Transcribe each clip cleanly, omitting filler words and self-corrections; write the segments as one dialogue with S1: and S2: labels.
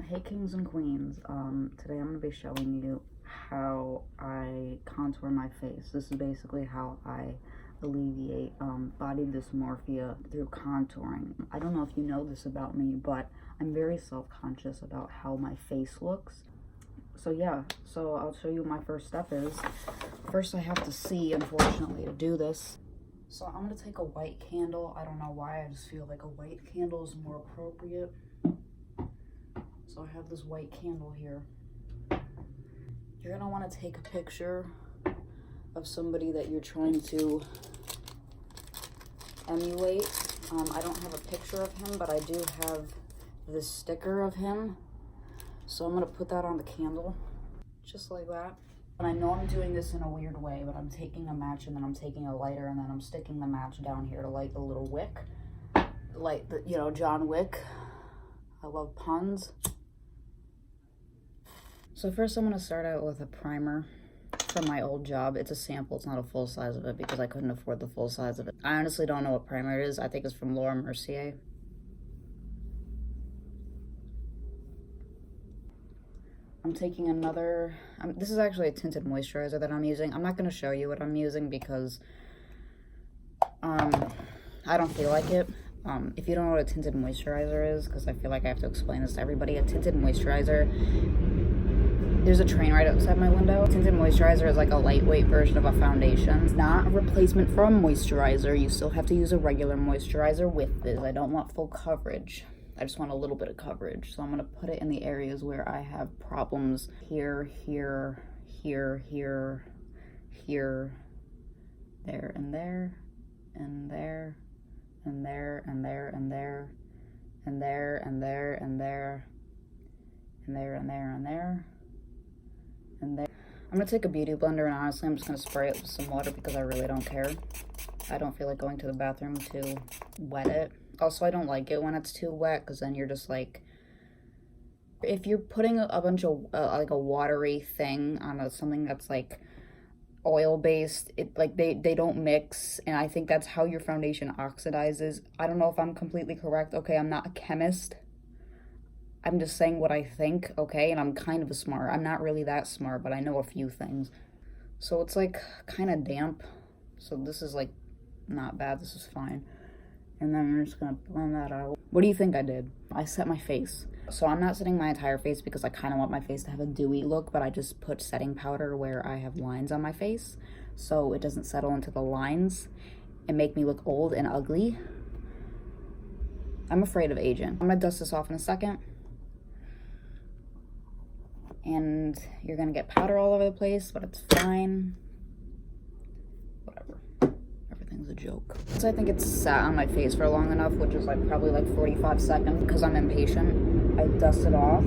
S1: Hey kings and queens, today I'm going to be showing you how I contour my face. This is basically how I alleviate body dysmorphia through contouring. I don't know if you know this about me, but I'm very self-conscious about how my face looks. So yeah, so I'll show you what my first step is. First I have to see, unfortunately, to do this. So I'm going to take a white candle. I don't know why, I just feel like a white candle is more appropriate. So I have this white candle here. You're gonna want to take a picture of somebody that you're trying to emulate. I don't have a picture of him, but I do have this sticker of him. So I'm gonna put that on the candle, just like that. And I know I'm doing this in a weird way, but I'm taking a match and then I'm taking a lighter and then I'm sticking the match down here to light the little wick. Like, the, you know, John Wick. I love puns. So first I'm going to start out with a primer from my old job. It's a sample, it's not a full size of it because I couldn't afford the full size of it. I honestly don't know what primer it is. I think it's from Laura Mercier. I'm taking another, this is actually a tinted moisturizer that I'm using. I'm not going to show you what I'm using because I don't feel like it. If you don't know what a tinted moisturizer is, because I feel like I have to explain this to everybody, a tinted moisturizer, there's a train right outside my window. Tinted moisturizer is like a lightweight version of a foundation. It's not a replacement for a moisturizer. You still have to use a regular moisturizer with this. I don't want full coverage. I just want a little bit of coverage. So I'm going to put it in the areas where I have problems. Here, here, here, here, here, there, and there, and there, and there, and there, and there, and there, and there, and there, and there, and there, and there, and there. I'm gonna take a beauty blender and honestly I'm just gonna spray it with some water because I really don't care. I don't feel like going to the bathroom to wet it. Also, I don't like it when it's too wet because then you're just like, if you're putting a bunch of like a watery thing on something that's like oil based, it like they don't mix, and I think that's how your foundation oxidizes. I don't know if I'm completely correct. Okay, I'm not a chemist. I'm just saying what I think, okay? And I'm kind of smart. I'm not really that smart, but I know a few things. So it's like kind of damp. So this is like not bad. This is fine. And then I'm just gonna blend that out. What do you think I did? I set my face. So I'm not setting my entire face because I kind of want my face to have a dewy look, but I just put setting powder where I have lines on my face so it doesn't settle into the lines and make me look old and ugly. I'm afraid of aging. I'm gonna dust this off in a second. And you're gonna get powder all over the place, but it's fine. Whatever. Everything's a joke. So I think it's sat on my face for long enough, which is like probably like 45 seconds because I'm impatient. I dust it off.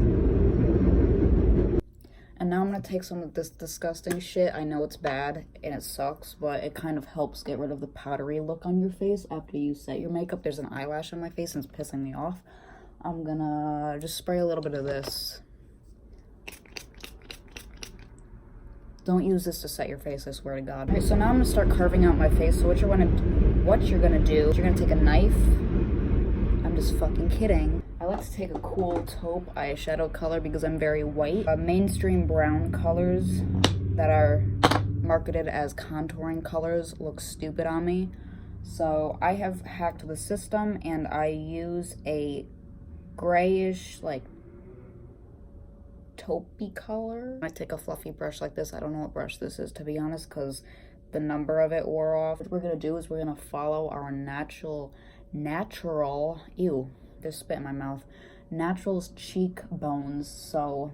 S1: And now I'm gonna take some of this disgusting shit. I know it's bad and it sucks, but it kind of helps get rid of the powdery look on your face after you set your makeup. There's an eyelash on my face and it's pissing me off. I'm gonna just spray a little bit of this. Don't use this to set your face, I swear to God. Okay, so now I'm gonna start carving out my face. So what you're gonna do is you're gonna take a knife. I'm just fucking kidding. I like to take a cool taupe eyeshadow color because I'm very white. Mainstream brown colors that are marketed as contouring colors look stupid on me. So I have hacked the system and I use a grayish, like, taupey color. I take a fluffy brush like this. I don't know what brush this is, to be honest, because the number of it wore off. What we're gonna do is we're gonna follow our natural, ew, there's spit in my mouth, natural cheekbones. So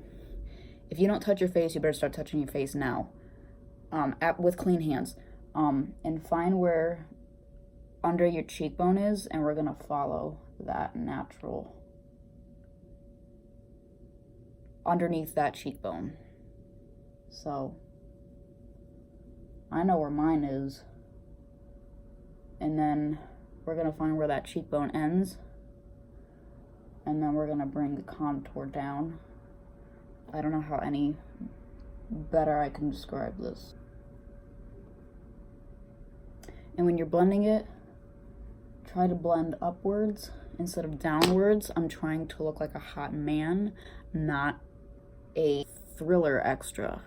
S1: if you don't touch your face, you better start touching your face now, with clean hands, and find where under your cheekbone is, and we're gonna follow that natural underneath that cheekbone. So I know where mine is, and then we're gonna find where that cheekbone ends, and then we're gonna bring the contour down. I don't know how any better I can describe this. And when you're blending it, try to blend upwards instead of downwards, I'm trying to look like a hot man, not a thriller extra.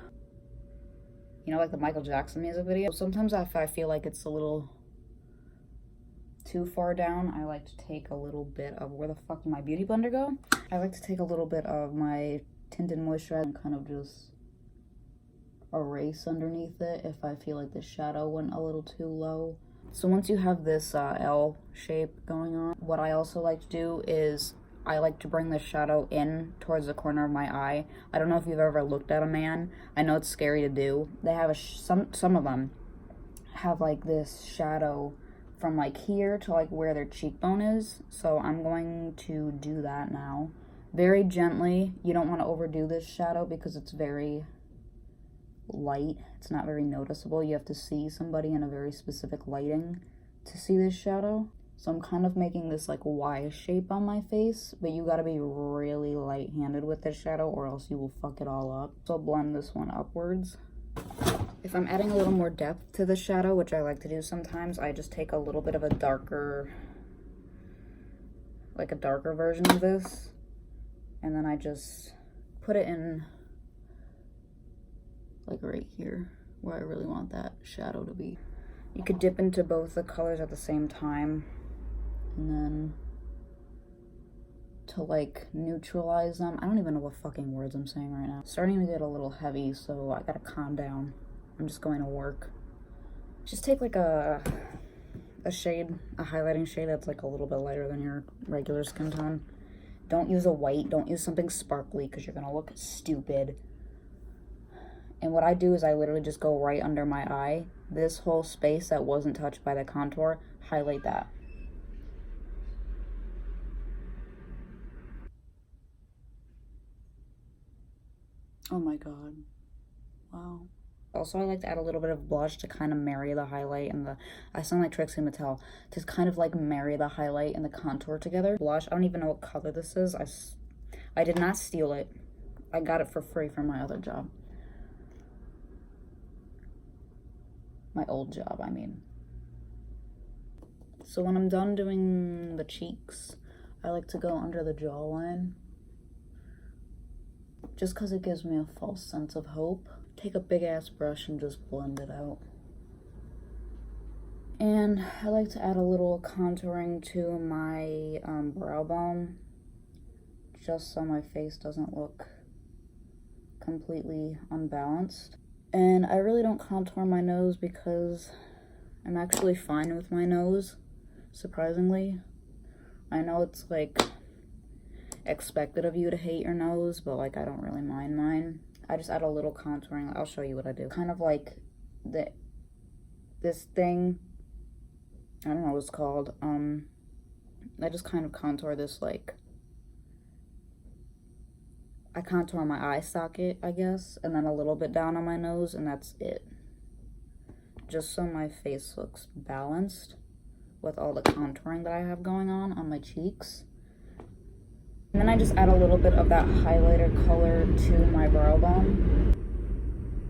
S1: You know, like the Michael Jackson music video? Sometimes if I feel like it's a little too far down, I like to take a little bit of, where the fuck did my beauty blender go? I like to take a little bit of my tinted moisturizer and kind of just erase underneath it if I feel like the shadow went a little too low. So once you have this L shape going on, what I also like to do is I like to bring the shadow in towards the corner of my eye. I don't know if you've ever looked at a man. I know it's scary to do. They have some of them have like this shadow from like here to like where their cheekbone is. So I'm going to do that now. Very gently. You don't want to overdo this shadow because it's very light. It's not very noticeable. You have to see somebody in a very specific lighting to see this shadow. So I'm kind of making this like Y shape on my face, but you gotta be really light-handed with this shadow or else you will fuck it all up. So I'll blend this one upwards. If I'm adding a little more depth to the shadow, which I like to do sometimes, I just take a little bit of a darker, like a darker version of this, and then I just put it in like right here where I really want that shadow to be. You could dip into both the colors at the same time, and then to like neutralize them. I don't even know what fucking words I'm saying right now. It's starting to get a little heavy, so I gotta calm down. I'm just going to work. Just take like a shade, a highlighting shade that's like a little bit lighter than your regular skin tone. Don't use a white, don't use something sparkly because you're gonna look stupid. And what I do is I literally just go right under my eye. This whole space that wasn't touched by the contour, highlight that. Oh my god. Wow. Also, I like to add a little bit of blush to kind of marry the highlight and the... I sound like Trixie Mattel. To kind of like marry the highlight and the contour together. Blush, I don't even know what color this is. I did not steal it. I got it for free from my other job. My old job, I mean. So when I'm done doing the cheeks, I like to go under the jawline. Just because it gives me a false sense of hope. Take a big ass brush and just blend it out. And I like to add a little contouring to my brow bone, just so my face doesn't look completely unbalanced. And I really don't contour my nose because I'm actually fine with my nose, surprisingly. I know it's like expected of you to hate your nose, but like I don't really mind mine. I just add a little contouring. I'll show you what I do. Kind of like this thing, I don't know what it's called. I just kind of contour this, like, I contour my eye socket, I guess, and then a little bit down on my nose, and that's it. Just so my face looks balanced with all the contouring that I have going on my cheeks. And then I just add a little bit of that highlighter color to my brow bone.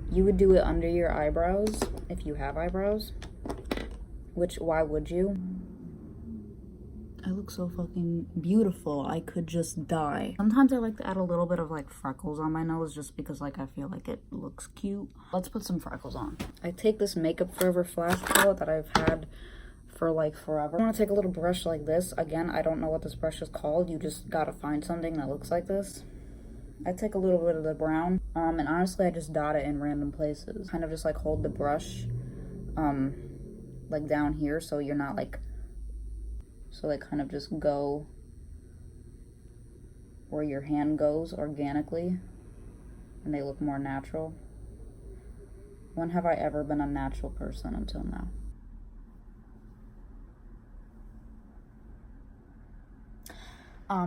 S1: You would do it under your eyebrows if you have eyebrows, which, why would you? I look so fucking beautiful. I could just die. Sometimes I like to add a little bit of like freckles on my nose just because like I feel like it looks cute. Let's put some freckles on. I take this Makeup Forever Flash palette that I've had for like forever. I want to take a little brush like this. Again, I don't know what this brush is called. You just gotta find something that looks like this. I take a little bit of the brown, and honestly I just dot it in random places. Kind of just like hold the brush like down here so you're not like, so they kind of just go where your hand goes organically and they look more natural. When have I ever been a natural person until now?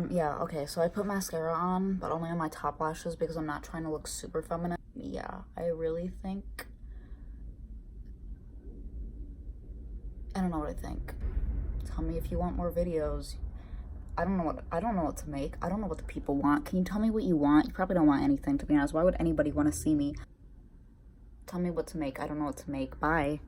S1: Yeah, okay, so I put mascara on, but only on my top lashes because I'm not trying to look super feminine. Yeah, I really think, I don't know what I think. Tell me if you want more videos. I don't know what to make. I don't know what the people want. Can you tell me what you want? You probably don't want anything, to be honest. Why would anybody want to see me? Tell me what to make. I don't know what to make. Bye.